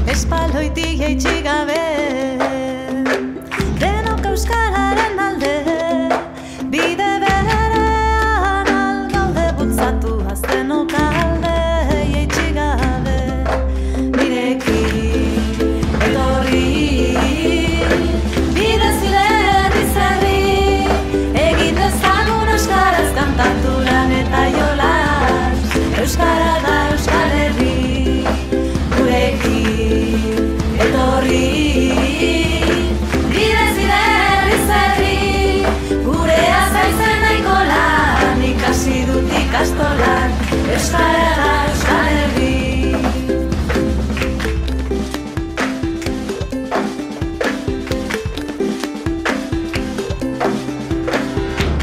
Espaloitik jaitsi gabe, denok euskararen alde, bide berean algaude bultzatu aztenok alde, jaitsi gabe, nirekin etorri, bide zirerri zerri, egin dezagun euskaraz kantatu lan eta jolas, euskara da Euskal Herri, gurekin etorri, bide zirerri zerri, gure azaitzen nahiko lan, ikasi dut ikastolan, euskara da Euskal Herri.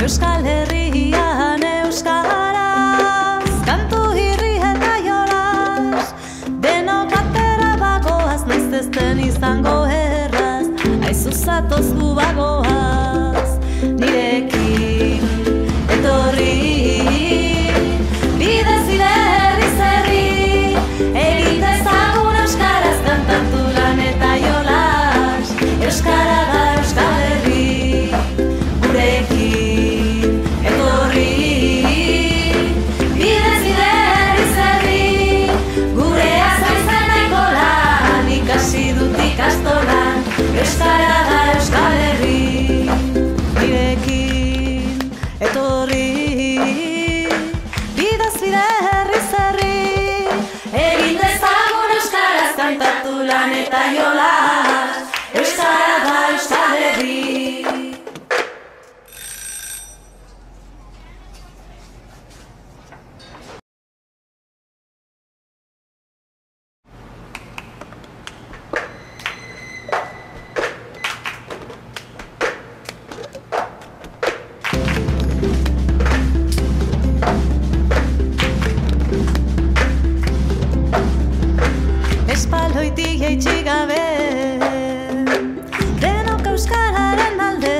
Euskal Herrian euskaraz, kantu irri eta jolas, denok atera bagoaz, naiz ez den izango erraz, aizu zatoz gu bagoaz, nirekin etorri, bide zirerri zerri, egin dezagun euskaraz kantatu lan eta jolas, euskara da Euskal Herri, gurekin etorri, bide zirerri zerri, gure azaitzen nahiko lan, ikasi dut ikastolan, euskara da Euskal Herri, nirekin etorri, bide zirerri zerri, egin dezagun euskaraz kantatu lan eta jolas, euskara da Euskal Herri. Espaloitik jaitsi gabe, denok euskararen alde,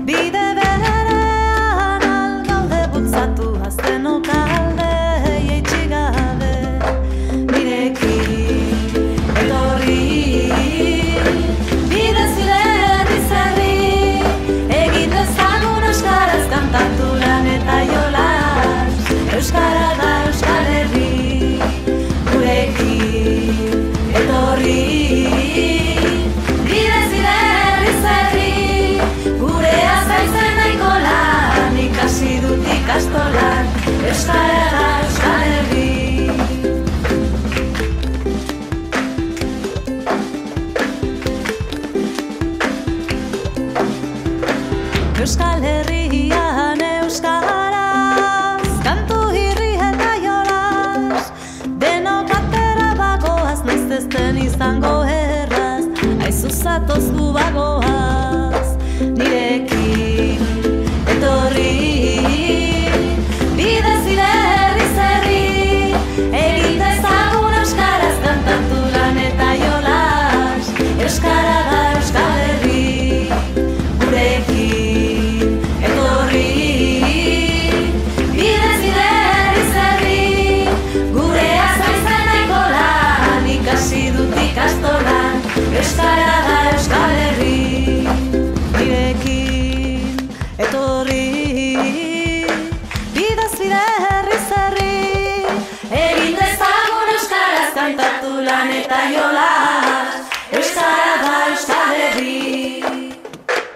bide berean algaude bultzatu aztenok alde, jaitsi gabe, nirekin etorri, bide zirerri zerri, egin dezagun euskaraz kantatu lan eta jolas, euskara da Euskal Herri, gurekin etorri, bide zirerri zerri, gure azaitzen nahiko lan, ikasi dut ikastolan, euskara da Euskal Herri. Euskal Herrian euskaraz, kantu irri eta jolas, denok atera bagoaz, naiz ez den izango erraz, aizu zatoz gu bagoaz, nirekin etorri, bide zirerri zerri, egin dezagun euskaraz kantatu lan eta jolas, euskara da Euskal Herri, gurekin etorri, bide zirerri zerri, gure azaitzen nahiko lan, ikasi dut ikastolan, euskara da Euskal Herri, nirekin etorri.